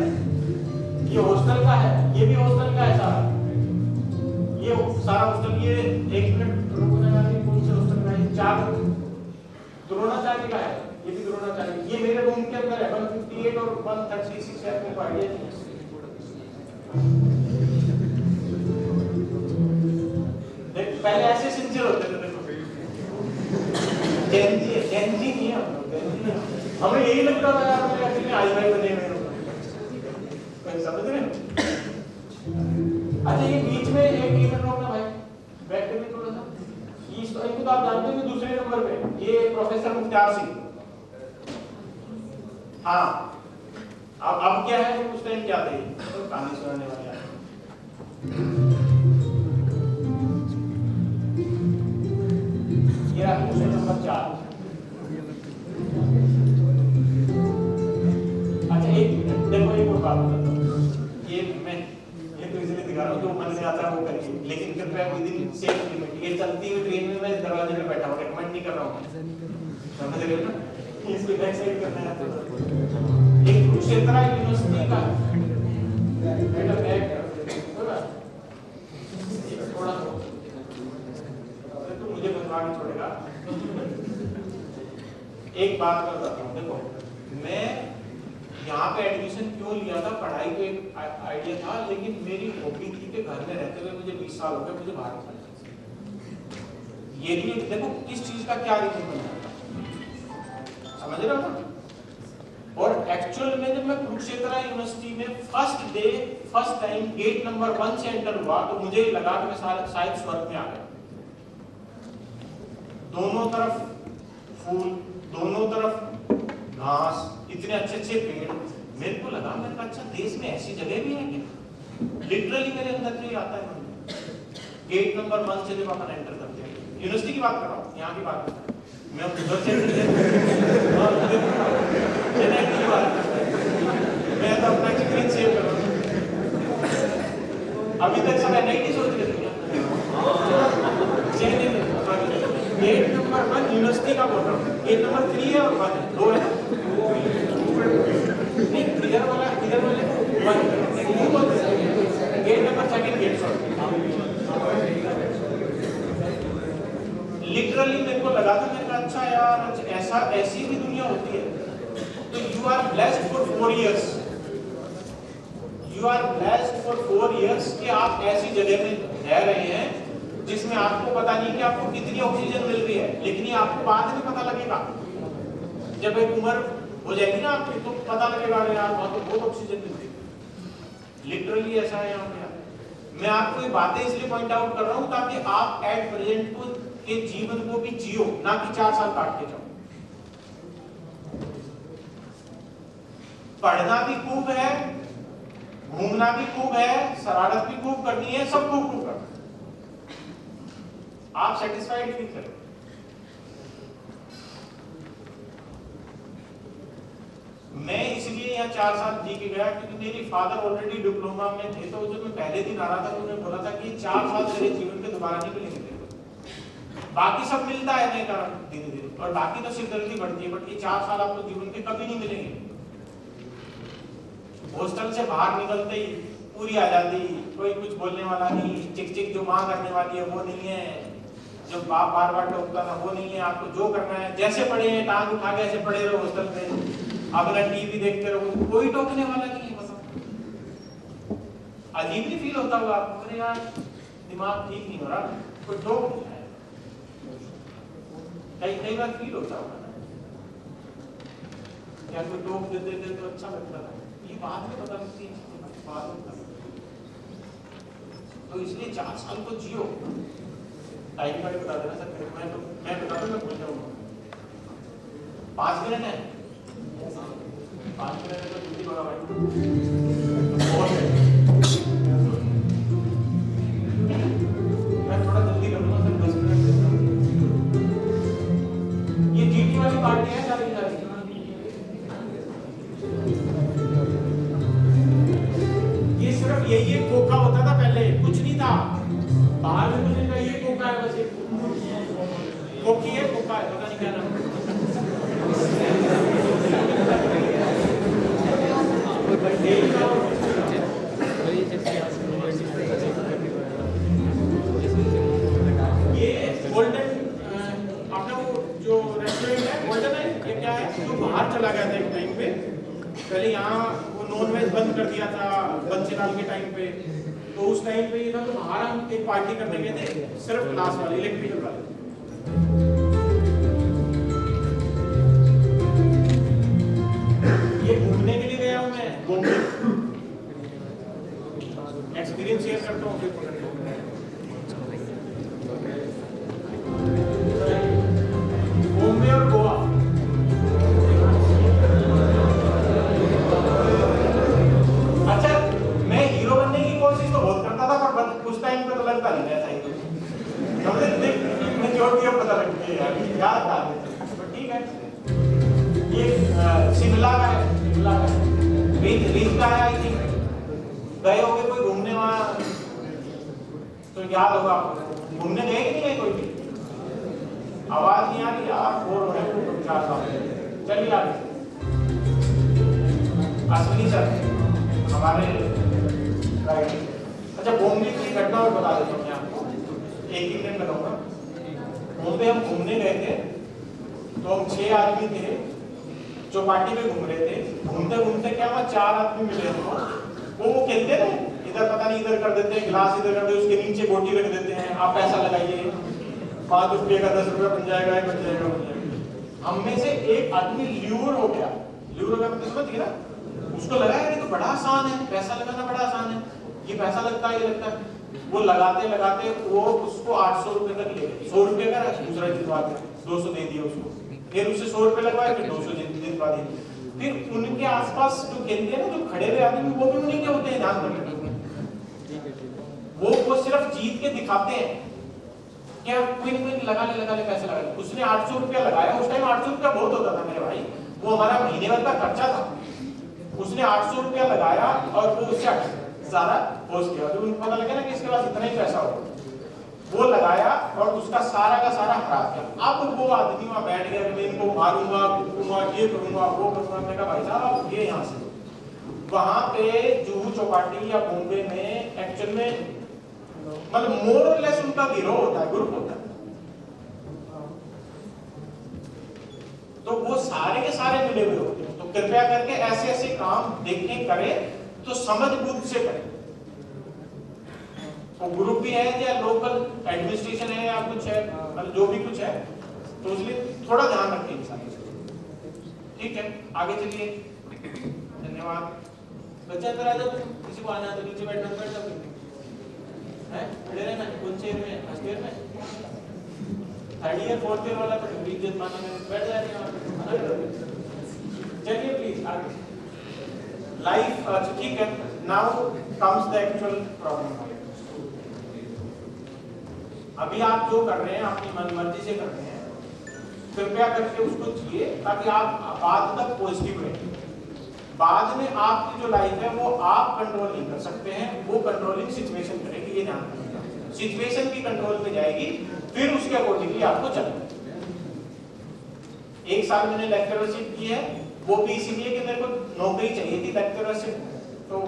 ये हॉस्टल का है, ये भी हॉस्टल का है सारा, ये सारा हॉस्टल। ये 1 मिनट रुकना चाहिए, कौन से हॉस्टल का है? 4 द्रोणाचार्य का है, ये भी द्रोणाचार्य। ये मेरे रूम के अंदर है, 158 और 136 है, आपको आइडिया नहीं है। देख पहले ऐसे सिंसियर होते थे, देखो जेनजी नहीं है हम लोग, हमें यही लगता था यार मैं एक्चुअली आई भाई बने हुए, समझ रहे हो? अच्छा ये बीच में एक इवेंट होगा भाई, बैक करने थोड़ा सा। इनको तो आप जानते हो, दूसरे नंबर पे ये प्रोफेसर मुख्तार सिंह। हाँ अब क्या है, उस टाइम क्या थे, तो कहानी सुनाने वाले हैं। ये क्वेश्चन नंबर 4। अच्छा एक मिनट, देखो एक और बात बताता हूँ, ये तो इसलिए दिखा रहा हूँ, जो मन में आता है वो करिए, लेकिन कृपया विद इन सेफ लिमिट। ये चलती हुई ट्रेन में मैं दरवाजे पे बैठा हूँ, रेकमेंड नहीं कर रहा हूँ, समझ रहे हो ना? इसको बैक साइड करना है। एक कुरुक्षेत्र यूनिवर्सिटी का बेटा बैक थोड़ा तो मुझे बता नहीं छोड़ेगा। एक बात मैं बताता हूँ, देखो मैं यहाँ पे एडमिशन क्यों लिया था, पढ़ाई तो एक आइडिया था, लेकिन मेरी हॉबी थी कि घर में रहते हुए मुझे 20 साल हो गए, मुझे बाहर निकलना। ये भी देखो किस चीज का क्या रीजन बन जाता, समझ रहे हो ना? और एक्चुअल में जब मैं कुरुक्षेत्र यूनिवर्सिटी में फर्स्ट टाइम गेट नंबर 1 से एंटर हुआ, तो मुझे लगा कि मैं शायद स्वर्ग में आ गया। दोनों तरफ फूल, दोनों तरफ घास, इतने अच्छे अच्छे पेड़। मेरे को लगा, मैंने कहा अच्छा देश में ऐसी जगह भी है क्या? लिटरली मेरे अंदर से आता है। गेट नंबर 1 से जब अपन एंटर करते हैं, यूनिवर्सिटी की बात कर रहा हूँ, यहाँ की बात कर रहा हूँ मैं, उधर से मैं तो अपना एक्सपीरियंस शेयर कर रहा हूँ। अभी तक सब एनआईटी सोच रहे थे क्या? गेट नंबर 1 यूनिवर्सिटी का बोल रहा हूँ, गेट नंबर 3 है और 1 2 है। नहीं इधर वाले 1 गेट नंबर 2 गेट लिटरली मेरे को लगा था, मैंने कहा अच्छा यार ऐसी भी दुनिया होती है। तो you are blessed for 4 years, you are blessed for 4 years कि आप ऐसी जगह में रह रहे हैं जिसमें आपको पता नहीं कि आपको कितनी ऑक्सीजन मिल रही है, लेकिन ये आपको बाद में पता लगेगा। जब एक उम्र हो जाएगी ना आपकी, तो पता लगेगा यार वहां तो बहुत ऑक्सीजन मिल रही है। लिटरली ऐसा है यहाँ पे। मैं आपको ये बातें इसलिए पॉइंट आउट कर रहा हूँ ताकि आप एट प्रेजेंट को के जीवन को भी जियो, ना कि 4 साल काट के जाओ। पढ़ना भी खूब है, घूमना भी खूब है, शरारत भी खूब करनी है, सब खूब करना। आप सेटिस्फाइड फील करें। मैं इसलिए यहाँ 4 साल जी के गया क्योंकि मेरी फादर ऑलरेडी डिप्लोमा में थे, तो जब मैं पहले दिन आ रहा था तो उन्होंने बोला था कि 4 साल मेरे जीवन के दोबारा नहीं मिलेंगे। बाकी सब मिलता है नए कारण धीरे धीरे, और बाकी तो सिरदर्दी बढ़ती है, बट ये 4 साल आपको जीवन के कभी नहीं मिलेंगे। हॉस्टल से बाहर निकलते ही पूरी आजादी, कोई कुछ बोलने वाला नहीं, चिक चिक जो माँ करने वाली है वो नहीं है, जो बाप बार बार टोकता था वो नहीं है। आपको जो करना है, जैसे पढ़े हैं टांग उठा के ऐसे पढ़े रहो हॉस्टल में, अपना टीवी देखते रहो, कोई टोकने वाला नहीं है। बताओ अजीब नहीं फील होता होगा आपको, अरे यार दिमाग ठीक नहीं हो रहा, कोई टोक नहीं है। कई बार फील होता होगा ना। या कोई टोक देते थे तो अच्छा लगता था, ये बाद में पता लगती है, बाद में पता लगती है। तो इसलिए 4 साल तो जियो। टाइम का बता देना सर, मैं बता दूं, मैं भूल जाऊंगा। 5 मिनट है, 5 मिनट है तो जल्दी होगा भाई, बहुत है। मैं थोड़ा जल्दी करूंगा सर, 10 मिनट देता हूं। ये जीटी वाली पार्टी है सारी की सारी। ये सिर्फ यही एक खोखा होता था पहले, कुछ नहीं था बाहर में, कुछ नहीं था, ये खोखा है बस, एक खोखी है, खोखा है, पता नहीं क्या नाम है। ये गोल्डन, आपने वो जो रेस्टोरेंट है गोल्डन है, ये क्या है, जो बाहर चला गया था एक टाइम पे, पहले यहाँ वो नॉन वेज बंद कर दिया था बंसीलाल के टाइम पे, तो उस टाइम पे ये था, तो बाहर हम एक पार्टी करने गए थे, सिर्फ ग्लास वाले, इलेक्ट्रिकल वाले। ये घूमने के लिए गया हूँ मैं बॉम्बे, एक्सपीरियंस शेयर करता हूँ, फिर पकड़ता हूँ। बॉम्बे और गोवा, अच्छा मैं हीरो बनने की कोशिश तो बहुत करता था, पर उस टाइम पे तो लगता नहीं था ऐसा ही, मैं जोड़ दिया, पता लग गया यार क्या था, पर ठीक है। ये शिमला का है, शिमला का रीत का है, आई थिंक गए होगे कोई घूमने वहां, तो याद होगा आपको, घूमने गए कि नहीं गए कोई भी? आवाज नहीं आ रही यार, बोर हो रहे हैं 4 साल। चलिए आगे, अश्विनी सर हमारे गाइड। अच्छा बॉम्बे की घटना और बता देता हूँ मैं आपको, एक ही मिनट बताऊंगा। बॉम्बे हम घूमने गए थे, तो हम 6 आदमी थे जो पार्टी में घूम रहे थे। घूमते घूमते क्या हुआ, 4 आदमी मिले हमको, वो खेलते थे, इधर पता नहीं इधर कर देते हैं, गिलास इधर कर देते, उसके नीचे गोटी रख देते हैं, आप पैसा लगाइए, 5 रुपये का 10 रुपये बन जाएगा, बन जाएगा, बन जाएगा। हम में से एक आदमी ल्यूर हो गया, ल्यूर हो गया मतलब समझ गया, उसको लगा यार ये तो बड़ा आसान है, पैसा लगाना बड़ा आसान है, ये पैसा लगता है, ये लगता है। वो लगाते लगाते वो उसको 800 रुपये तक ले गए, 100 रुपये का दूसरा जितवा दिया, 200 दे दिया उसको, फिर उससे 100 रुपये लगवाए, फिर 200 जितवा दिए। फिर उनके आसपास जो खेलते हैं ना, जो खड़े हुए आदमी, वो भी उन्हीं के होते हैं, ध्यान रखना। वो सिर्फ जीत के दिखाते हैं, क्या कोई लगा ले पैसे लगा ले। उसने 800 रुपया लगाया, उस टाइम 800 रुपया बहुत होता था मेरे भाई, वो हमारा महीने भर का खर्चा था। उसने 800 रुपया लगाया और वो उससे ज्यादा पोस्ट किया, तो उनको पता लगा ना कि इसके पास इतना ही पैसा होगा, वो लगाया और उसका सारा का सारा हरा दिया। अब वो आदमी वहां बैठ गया, मैं इनको मारूंगा, ये करूंगा, वो करूंगा। मैंने कहा भाई साहब ये यहाँ से, वहां पे जुहू चौपाटी या बॉम्बे में एक्चुअल में मतलब मोर और लेस उनका गिरोह होता है, ग्रुप होता है, तो वो सारे के सारे मिले हुए होते हैं। तो कृपया करके ऐसे ऐसे काम देखें, करें तो समझ बूझ से करें। तो ग्रुप भी है या लोकल एडमिनिस्ट्रेशन है या कुछ है, मतलब जो भी कुछ है, तो इसलिए थोड़ा ध्यान रखें इन सारी चीजों। ठीक है, आगे चलिए, धन्यवाद। बच्चे अंदर आ जाओ, किसी को आना है तो नीचे बैठना, बैठ जाओ है, खड़े रहना, कौन चेयर में, फर्स्ट ईयर में, 3rd ईयर 4th ईयर वाला तो इज्जत मानने में बैठ जाएंगे। चलिए प्लीज आगे, लाइफ ठीक है। Now comes the actual problem. अभी आप जो कर रहे हैं अपनी मनमर्जी से कर रहे हैं, कृपया करके उसको जिए ताकि आप बाद तक पॉजिटिव रहें। बाद में आपकी जो लाइफ है वो आप कंट्रोल नहीं कर सकते हैं, वो कंट्रोलिंग सिचुएशन करेगी, ये ध्यान रखिएगा। सिचुएशन की कंट्रोल में जाएगी, फिर उसके अकॉर्डिंगली आपको चलना। 1 साल मैंने लेक्चरशिप की है, वो भी इसीलिए कि मेरे को नौकरी चाहिए थी लेक्चरशिप। तो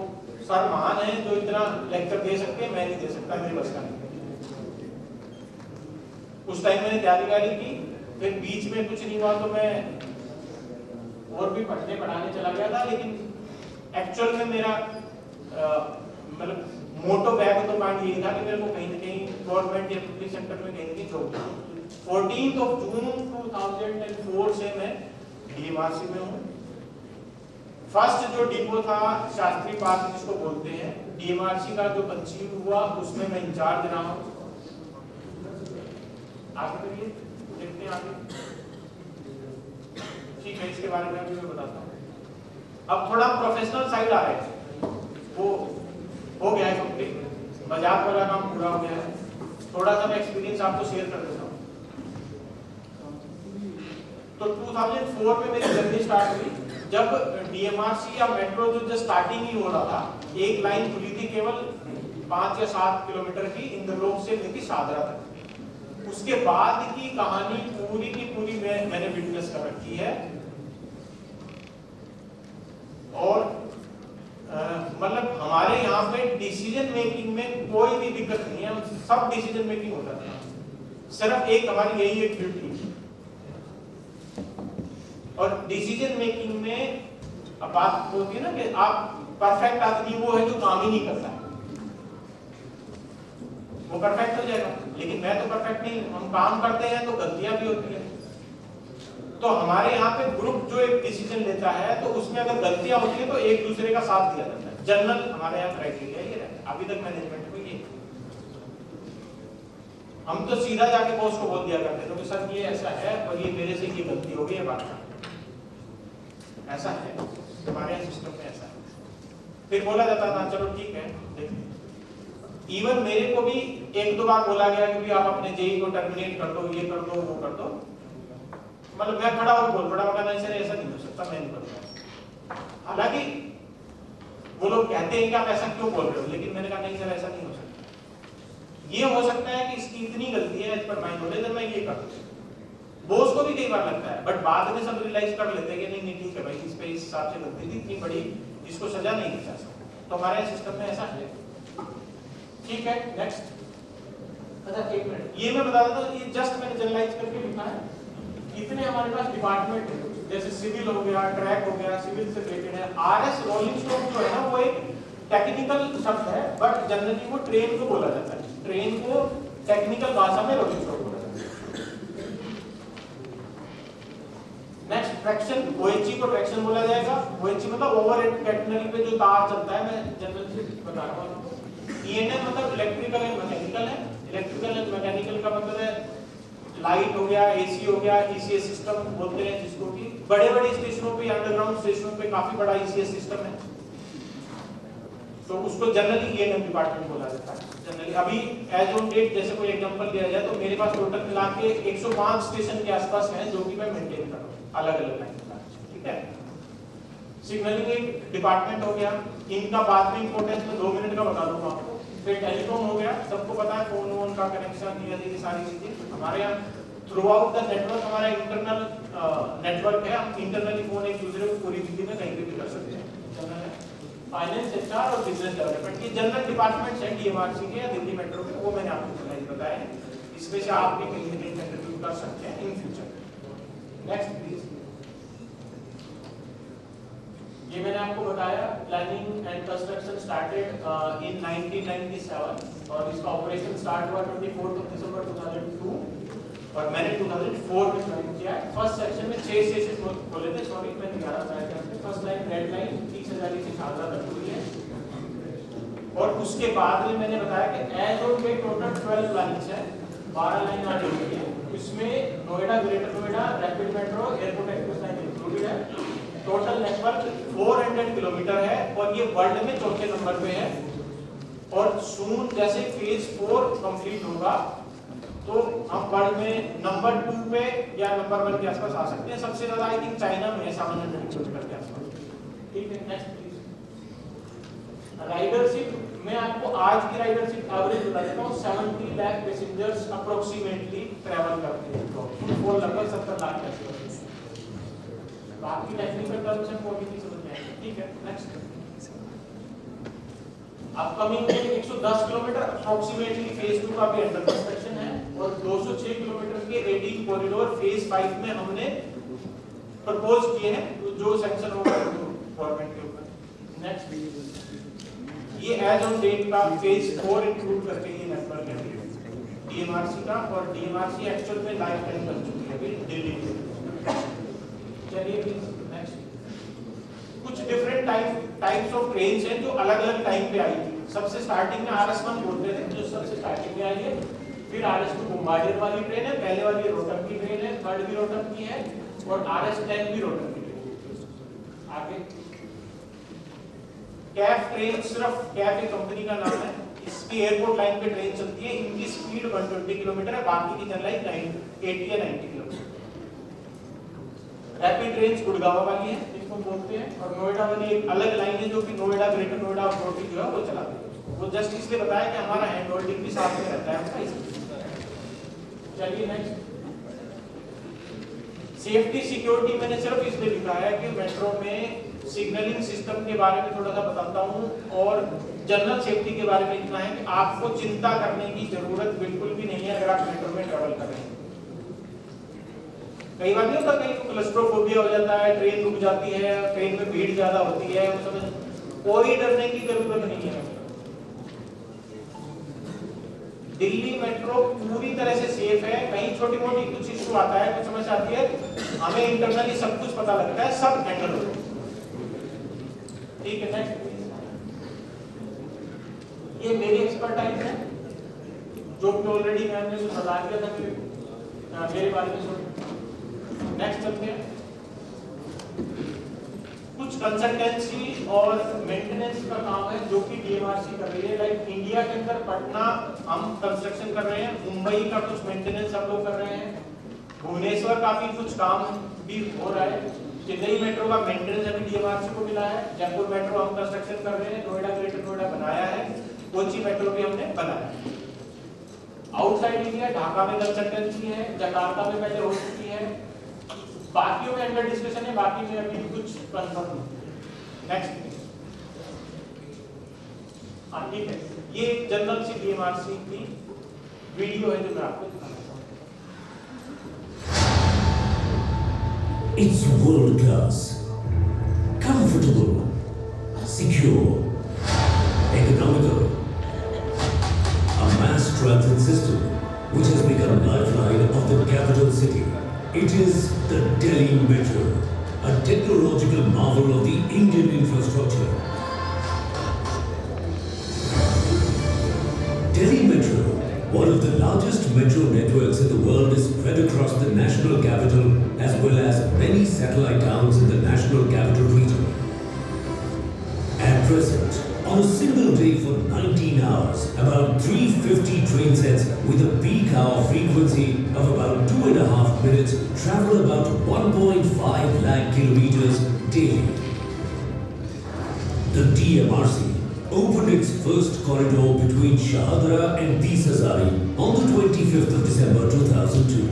सर महान है जो इतना लेक्चर दे सकते हैं, मैं नहीं दे सकता, मेरे बस का नहीं। उस टाइम मैंने तैयारी की, फिर बीच में कुछ नहीं हुआ तो मैं और भी पढ़ाने चला गया था, लेकिन एक्चुअल में मेरा मतलब मोटो बैक तो पॉइंट ये था कि मेरे को कहीं ना कहीं गवर्नमेंट या पब्लिक सेक्टर में कहीं ना कहीं जॉब। 14 जून 2004 से मैं डीएमआरसी में हूँ फर्स्ट जो डिपो था शास्त्री पार्क जिसको बोलते हैं, डीएमआरसी का जो कंसीव हुआ उसमें मैं इंचार्ज रहा हूँ। आगे करिए, देखते हैं आगे। ठीक है, इसके बारे में अभी मैं बताता हूँ। अब थोड़ा प्रोफेशनल साइड आ रहे हैं, वो हो गया है कंप्लीट, मजाक वाला काम पूरा हो गया है। थोड़ा सा मैं एक्सपीरियंस आपको शेयर कर देता हूँ। तो 2004 में मेरी जर्नी स्टार्ट हुई, जब डीएमआरसी या मेट्रो जो स्टार्टिंग ही हो रहा था। एक लाइन खुली थी केवल 5 या 7 किलोमीटर की, इंद्रलोक से लेकर शादरा तक। उसके बाद की कहानी पूरी की पूरी मैंने विटनेस कर रखी है। और मतलब हमारे यहाँ पे डिसीजन मेकिंग में कोई भी दिक्कत नहीं है, सब डिसीजन मेकिंग होता है। सिर्फ एक हमारी यही एक ड्यूटी है। और डिसीजन मेकिंग में अब बात होती है ना कि आप परफेक्ट आदमी वो है जो काम ही नहीं करता है, वो परफेक्ट हो जाएगा। लेकिन मैं तो परफेक्ट नहीं, हम काम करते हैं तो गलतियां भी होती है। तो हमारे यहाँ पे ग्रुप जो एक डिसीजन लेता है तो उसमें अगर गलतियां होती है तो एक दूसरे का साथ दिया जाता है। जनरल हमारे यहाँ क्राइटेरिया ये रहता है अभी तक मैनेजमेंट में। ये हम तो सीधा जाके बॉस को बोल दिया करते थे कि सर ये ऐसा है और ये मेरे से ये गलती हो गई है, बात ऐसा है हमारे यहाँ सिस्टम में ऐसा है। फिर बोला जाता था चलो ठीक है देखिए। इवन मेरे को भी 1-2 बार बोला गया कि भी आप अपने जेई को टर्मिनेट कर दो, ये कर दो, वो कर दो। मतलब मैं खड़ा और बोल पड़ा, मगर नहीं सर ऐसा नहीं हो सकता, मैं नहीं करूँगा। हालांकि वो लोग कहते हैं कि आप ऐसा क्यों बोल रहे हो, लेकिन मैंने कहा नहीं सर ऐसा नहीं हो सकता। ये हो सकता है कि इसकी इतनी गलती है एज पर माय नॉलेज, मैं ये कर दूँ। बॉस को भी कई बार लगता है, बट बाद में सब रियलाइज कर लेते हैं कि नहीं नहीं ठीक है भाई, इस पे इस हिसाब से गलती थी, इतनी बड़ी इसको सजा नहीं दी जा सकती। तो हमारे सिस्टम में ऐसा है। ठीक है, नेक्स्ट। अच्छा 1 मिनट, ये मैं बता देता हूँ, ये जस्ट मैंने जनरलाइज करके लिखा है। इतने हमारे पास डिपार्टमेंट है, जैसे सिविल हो गया, ट्रैक हो गया, सिविल से रिलेटेड है। आरएस रोलिंग स्टॉक जो है ना वो एक टेक्निकल शब्द है, बट जनरली वो ट्रेन को बोला जाता है। ट्रेन को टेक्निकल भाषा में रोलिंग स्टॉक बोला जाता है। नेक्स्ट ट्रैक्शन, ओएचई को ट्रैक्शन बोला जाएगा। ओएचई मतलब ओवरहेड कैटनरी पे जो तार चलता है, मैं जनरली बता रहा हूँ। ईएनएम मतलब इलेक्ट्रिकल एंड मैकेनिकल है। इलेक्ट्रिकल एंड मैकेनिकल का मतलब है लाइट हो गया, एसी हो गया, ईसीएस सिस्टम बोलते हैं जिसको कि बड़े-बड़े स्टेशनों पे, अंडरग्राउंड स्टेशनों पे काफी बड़ा ईसीएस सिस्टम है, तो उसको जनरली ईएनएम डिपार्टमेंट बोला जाता है। जनरली अभी एज ऑन डेट जैसे कोई एग्जांपल दिया जाए तो मेरे पास टोटल मिला के 105 स्टेशन के आसपास हैं जो कि मैं मेंटेन कर रहा हूँ अलग-अलग लाइन का। ठीक है, सिग्नलिंग एक डिपार्टमेंट हो गया। इनका बाद में इंपॉर्टेंस में 2 मिनट का बता दूंगा आपको। फिर टेलीकॉम हो गया, सबको पता है फोन वोन का कनेक्शन, ये सारी चीजें हमारे यहाँ थ्रू आउट द नेटवर्क हमारा इंटरनल नेटवर्क है। हम इंटरनली फोन एक दूसरे को पूरी दिल्ली में कहीं भी कर सकते हैं। फाइनेंस, एचआर और बिजनेस डेवलपमेंट ये जनरल डिपार्टमेंट्स हैं डीएमआरसी के या दिल्ली मेट्रो के, वो मैंने आपको बताया है। इसमें से आप भी कहीं ना कहीं कंट्रीब्यूट कर सकते हैं इन फ्यूचर। Next please. ये मैंने आपको बताया planning and construction started in 1997 और इसका ऑपरेशन स्टार्ट हुआ 24 दिसंबर 2002 और मैंने 2004 में ज्वाइन किया। फर्स्ट सेक्शन में 6 स्टेशन खोले थे, सॉरी मैंने 11 बताया था। फर्स्ट लाइन रेड लाइन 30,000 से शारदा तक हुई है और उसके बाद में मैंने बताया कि as on date total 12 lines है, 12 लाइन आ रही है। इसमें Noida, greater Noida, rapid metro, airport express line included है। टोटल नेटवर्क 400 किलोमीटर है और ये वर्ल्ड में 4थे नंबर पे है। और सून जैसे फेज 4 कंप्लीट होगा तो हम वर्ल्ड में नंबर 2 पे या नंबर 1 के आसपास आ सकते हैं। सबसे ज्यादा आई थिंक चाइना में है 700 किलोमीटर के आसपास। ठीक है, नेक्स्ट प्लीज। राइडरशिप, मैं आपको आज की राइडरशिप एवरेज बता देता हूँ। 70 लाख पैसेंजर्स अप्रोक्सीमेटली ट्रैवल करते हैं, तो वो लगभग 70 लाख पैसेंजर्स। बाकी टेक्निकल टर्म्स हैं वो भी नहीं समझ में आएंगे। ठीक है, नेक्स्ट। अपकमिंग में 110 किलोमीटर अप्रोक्सीमेटली फेज 2 का भी अंडर कंस्ट्रक्शन है और 206 किलोमीटर के रेडिंग कॉरिडोर फेज 5 में हमने प्रपोज किए हैं, जो सैंक्शन होगा गवर्नमेंट के ऊपर। नेक्स्ट, ये एज ऑन डेट का फेज 4 इंक्लूड करके ये नेटवर्क है डीएमआरसी का और डीएमआरसी एक्चुअल में लाइव टाइम कर चुकी है अभी दिल्ली में। चलिए नेक्स्ट। कुछ कुछ डिफरेंट टाइप्स ऑफ ट्रेन्स हैं जो अलग अलग टाइम पे आई थी। सबसे स्टार्टिंग में RS1 बोलते थे, जो सबसे स्टार्टिंग में आई है। फिर RS2 बॉम्बार्डियर वाली ट्रेन है, पहले वाली रोटम की ट्रेन है, थर्ड भी रोटम की है, और RS10 भी रोटम की ट्रेन। आगे कैफ ट्रेन, सिर्फ कैफ एक कंपनी का नाम है, इसकी एयरपोर्ट लाइन पे ट्रेन चलती है। इनकी स्पीड 120 किलोमीटर है, बाकी की चल रही 80 या 90 किलोमीटर। रैपिड ट्रेन गुड़गांव वाली है, इसको बोलते हैं, और नोएडा वाली एक अलग लाइन है जो कि नोएडा, ग्रेटर नोएडा अथॉरिटी जो है वो चलाती है। वो जस्ट इसलिए बताया कि हमारा हैंड होल्डिंग भी साथ में रहता है हमका इसलिए। चलिए नेक्स्ट, सेफ्टी सिक्योरिटी मैंने सिर्फ इसलिए लिखा है कि मेट्रो में सिग्नलिंग सिस्टम के बारे में थोड़ा सा बताता हूँ, और जनरल सेफ्टी के बारे में इतना है कि आपको चिंता करने की जरूरत बिल्कुल भी नहीं है अगर आप मेट्रो में ट्रेवल कर रहे हैं। कई बार नहीं होता, कहीं क्लस्ट्रोफोबिया हो जाता है, ट्रेन रुक जाती है, ट्रेन में भीड़ ज्यादा होती है, उस समय कोई डरने की जरूरत नहीं है। दिल्ली मेट्रो पूरी तरह से सेफ है। कहीं छोटी मोटी कुछ इशू आता है, कुछ समस्या आती है, हमें इंटरनली सब कुछ पता लगता है, सब हैंडल होता है। ठीक है, नेक्स्ट। ये मेरी एक्सपर्टाइज है, जो कि ऑलरेडी मैंने बता दिया था कि मेरे बारे में। नेक्स्ट चलते हैं, कुछ कंसल्टेंसी और मेंटेनेंस का काम है जो कि DMRC कर रही है। लाइक इंडिया के अंदर पटना हम कंस्ट्रक्शन कर रहे हैं, मुंबई का कुछ मेंटेनेंस हम लोग कर रहे हैं, भुवनेश्वर का भी कुछ काम भी हो रहा है, चेन्नई मेट्रो का मेंटेनेंस अभी DMRC को मिला है, जयपुर मेट्रो हम कंस्ट्रक्शन कर रहे हैं, नोएडा, ग्रेटर नोएडा बनाया है, कोची मेट्रो भी हमने बनाया है। आउटसाइड इंडिया ढाका में कंसल्टेंसी है, जकार्ता में पहले हो चुकी है, बाकियों में अंडर डिस्कशन है, बाकी में अभी कुछ कंफर्म नहीं। नेक्स्ट, हाँ ठीक है, ये जनरल सी DMRC की वीडियो है जो मैं आपको दिखाना चाहूँगा। It's world class, comfortable, secure, economical, a mass transit system which has become a lifeline of the capital city. It is the Delhi Metro, a technological marvel of the Indian infrastructure. Delhi Metro, one of the largest metro networks in the world, is spread across the national capital as well as many satellite towns in the national capital region. At present, on a single day for 19 hours, about 350 train sets with a peak hour frequency of about 2.5 minutes travel about 1.5 lakh kilometers daily. The DMRC opened its first corridor between Shahadra and Tisazari on the 25th of December 2002.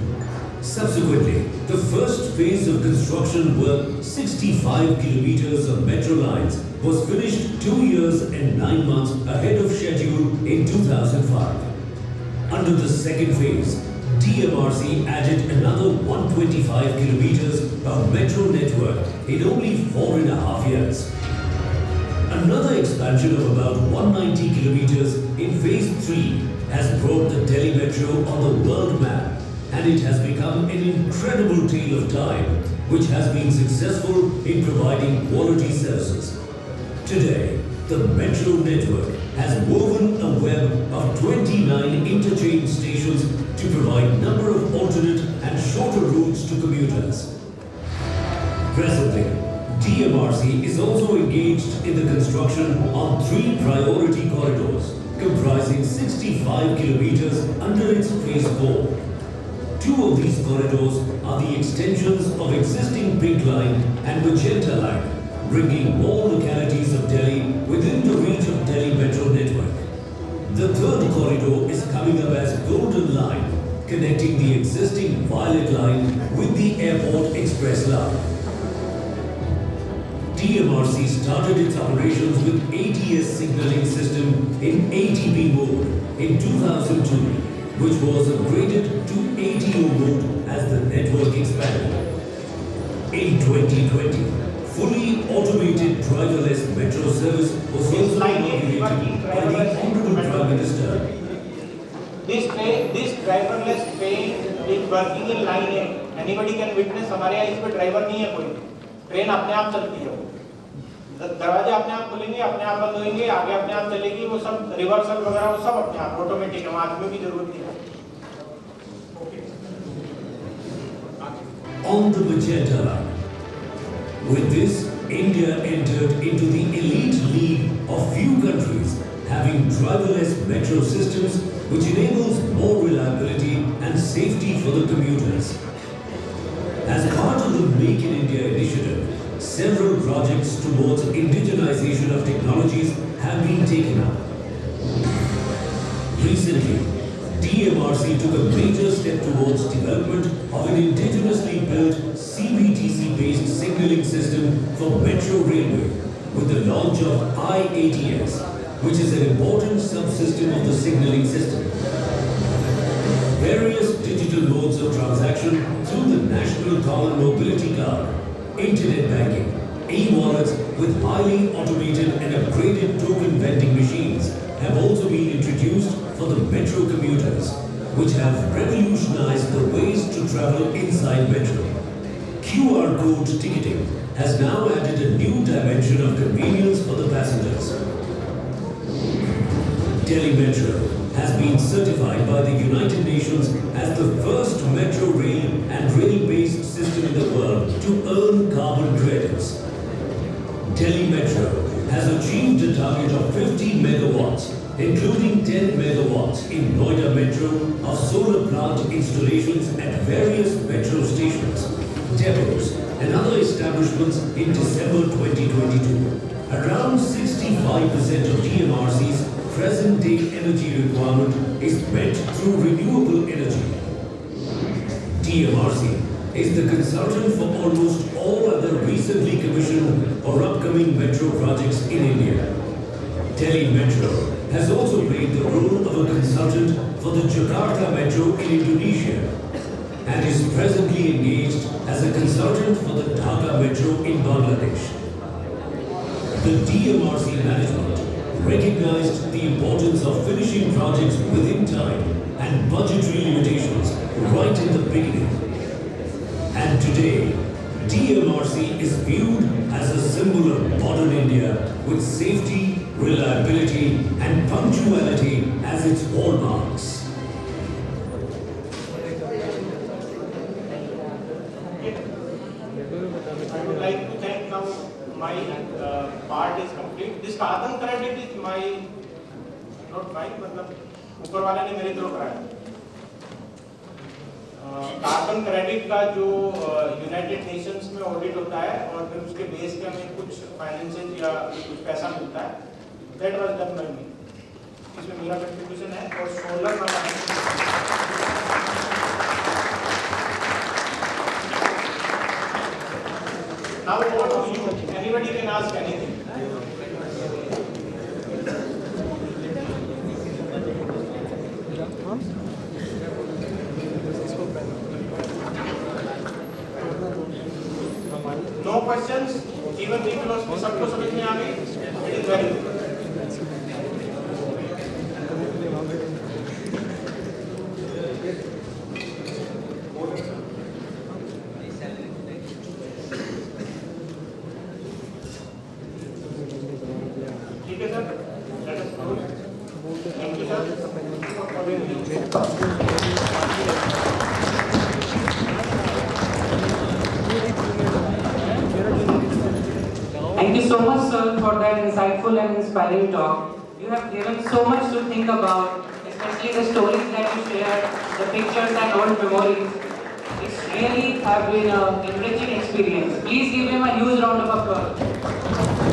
Subsequently, the first phase of construction work, 65 kilometers of metro lines, was finished 2 years and 9 months ahead of schedule in 2005. Under the second phase, DMRC added another 125 kilometers of metro network in only 4.5 years. Another expansion of about 190 kilometers in phase 3 has brought the Delhi Metro on the world map, and it has become an incredible tale of time which has been successful in providing quality services. Today, the metro network has woven a web of 29 interchange stations to provide number of alternate and shorter routes to commuters. Presently, DMRC is also engaged in the construction on 3 priority corridors comprising 65 kilometers under its phase 4. 2 of these corridors are the extensions of existing Pink Line and Magenta Line, bringing more localities of Delhi within the reach of Delhi Metro network. The third corridor is coming up as Golden Line, connecting the existing Violet Line with the Airport Express Line. DMRC started its operations with ATS signaling system in ATP mode in 2002, which was upgraded to ATO mode as the network expanded. In 2020, fully automated driverless metro service was also inaugurated by the Honorable Prime Minister. This driverless train is working in line A. Anybody can witness. हमारे यहाँ इस पर ड्राइवर नहीं है कोई, ट्रेन अपने आप चलती है। दरवाजे अपने आप खुलेंगे, अपने आप बंद होंगे, आगे अपने आप चलेगी, वो सब रिवर्सल वगैरह वो सब अपने आप ऑटोमेटिक है, वहाँ आदमियों की जरूरत नहीं है। On the Magenta Line. With this, India entered into the elite league of few countries having driverless metro systems which enables more reliability and safety for the commuters. As part of the Make in India initiative, several projects towards indigenization of technologies have been taken up. Recently, DMRC took a major step towards development of an indigenously built CBTC-based signaling system for metro railway with the launch of IATS, which is an important subsystem of the signaling system. Various digital modes of transaction through the National Common Mobility Card, internet banking, e-wallets with highly automated and upgraded token vending machines have also been introduced for the metro commuters, which have revolutionized the ways to travel inside metro. QR code ticketing has now added a new dimension of convenience for the passengers. Delhi Metro has been certified by the United Nations as the first metro rail and rail-based system in the world to earn carbon credits. Delhi Metro has achieved a target of 50 megawatts, including 10 megawatts in Noida Metro of solar plant installations at various metro stations, depots and other establishments in December 2022. Around 65% of DMRC's present-day energy requirement is met through renewable energy. DMRC is the consultant for almost all other recently commissioned or upcoming metro projects in India. Delhi Metro has also played the role of a consultant for the Jakarta Metro in Indonesia and is presently engaged as a consultant for the Dhaka Metro in Bangladesh. The DMRC management recognized the importance of finishing projects within time and budgetary limitations right in the beginning. And today, DMRC is viewed as a symbol of modern India with safety, reliability and punctuality as its hallmarks. I would like to thank now my part is complete. This carbon credit is my, not mine, मतलब ऊपर वाले ने मेरे थ्रू कराया। कार्बन क्रेडिट का जो यूनाइटेड नेशंस में ऑडिट होता है और फिर उसके बेस पे हमें कुछ फाइनेंसेस या कुछ पैसा मिलता है, दैट वाज डन बाय मी। इसमें मेरा कंट्रीब्यूशन है और solar Now what do you? Anybody can ask anything. No questions. Even Nicholas, सबको समझ में आ गई? It is very good. ठीक है sir, let us close. Thank you sir. Thank you so much, sir, for that insightful and inspiring talk. You have given so much to think about, especially the stories that you shared, the pictures and old memories. It's really have been an enriching experience. Please give him a huge round of applause.